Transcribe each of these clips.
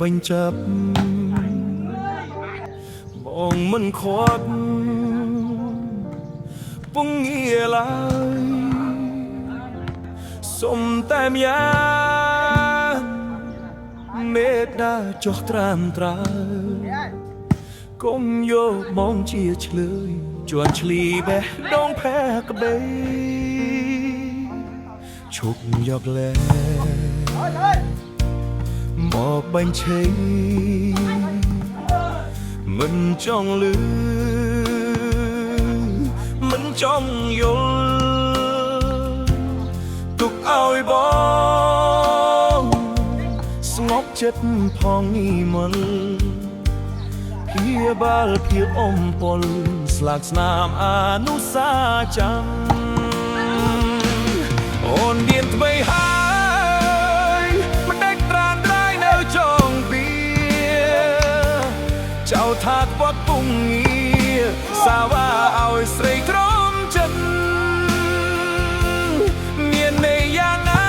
បញ្ចប់បងមិនខាត់ពងងារឡើយសុំតែម្យ៉ាងមេត្តាចុះត្រាំត្រើយកុំយកមកជាឆ្លើយជន់ឆ្លីបេះដូងផែក្បេឈប់យកលែមកបញ្ឆេមិនចង់លឺមិនចង់យល់ទុកឲ្យបងស្ងប់ចិត្តផងងីមុនព្យាបាលភាពអមពលស្លាកស្នាមអនុសាចាំអូនមានថ្មីហើយមិនដេកត្រានរៃនៅចុងពីចៅថាខ្វាត់ពុងងារសាវ៉ាឲ្យស្រីទ្រាំចិត្តមានន័យយ៉ាងណា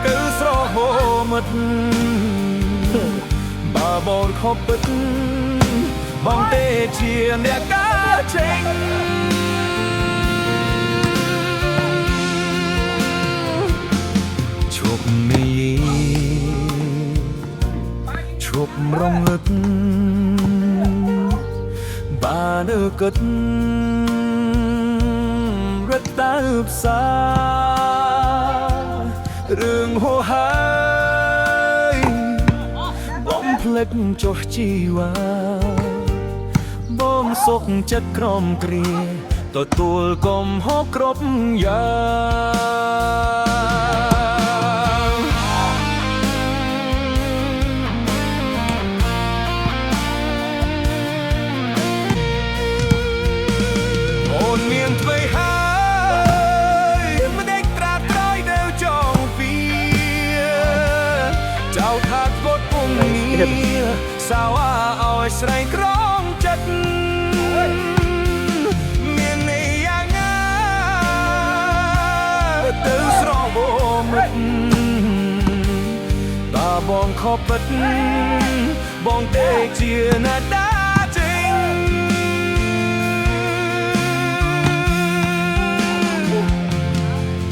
គឺស្រហូមិតបើបងខប់ពិតបងទេជាអ្នកការចេញឈប់មីឈប់រំលឹកបានគិតរត់ដើរផ្សាររឿងហោហើយបំភ្លេចចុះជីវ៉ាបងសុខចិត្តក្រំគ្រាទទួលកំហុសគ្រប់យ៉ាងអូនមានថ្មីហើយមិនដេកត្រាត្រៃនៅចុងពីចៅថាគត់ពុំងារសាវ៉ាឲ្យស្រីក្រំចិត្តមានន័យយ៉ាងណាទៅស្រវមិតតាបងខប់ពិតបងទេជាអ្នកដាចេញ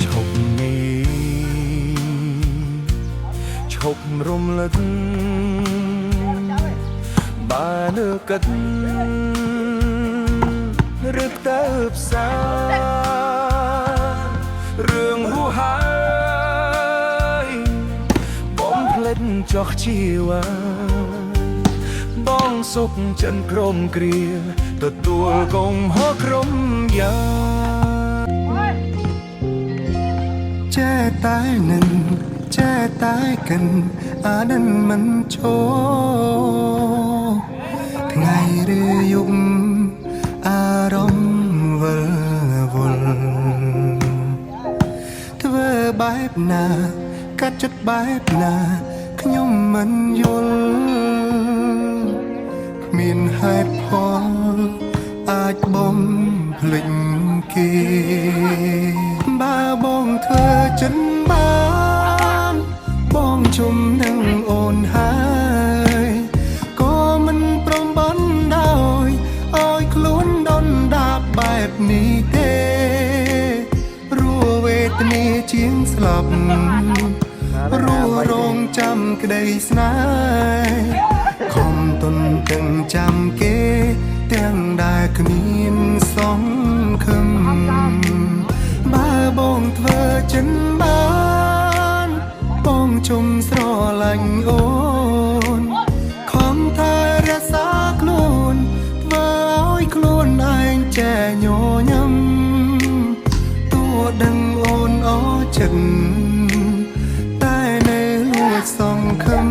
ឈប់នេះឈប់រំលឹកបានកាត់រឹកទៅផ្សាររឿងហួហើយបងភ្លេចចុះជីវ៉ាបងសុខចិនក្រមគ្រាទទួលកំហុសក្រុមយ៉ាងចេះតែនឹងចេះតែកិនអានឹងមិនឈោថ្ងៃឬយប់អារម្មណ៍វិលវល់ធ្វើបែបណាកាត់ចិត្តបែបណាខ្ញុំមិនយល់គ្មានហេតុផលអាចបំភ្លេចគេបើបងធ្វើចិនបានបងជុំនឹងអូនហើយក៏មិនព្រមបានដោយឲ្យខ្លួនដុនដាបបែបនេះទេរួវេទនាជាងស្លាប់រួរងចាំក្តីស្នេហ៍ខំទុនទាំងចាំគេទាំងដែលគ្មានសង្ឃឹមបើបងធ្វើចិនបានបងជុំស្រឡាញ់អូនខំថែរក្សាខ្លួនធ្វើឲ្យខ្លួនឯងចែញញឹមទោះដឹងអូនអចិត្តតែនៅលួចសង្ឃឹម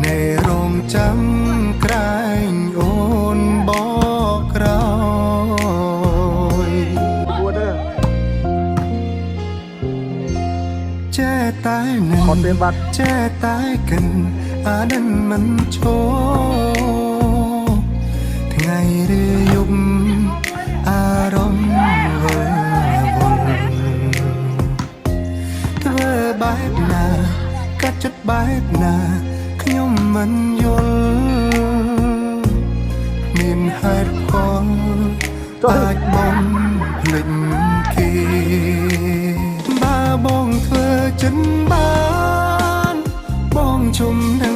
នៅរងចាំក្រែងអូនបកក្រោយចេះតែនឹងចេះតែកិនអានឹងមិនឈោថ្ងៃឬយប់អារម្មណ៍វិលវល់ធ្វើបែបណា បែបណាខ្ញុំមិនយល់មានហេតុផលអាចបំភ្លេចគេបើបងធ្វើចិនបានបងជុំនឹង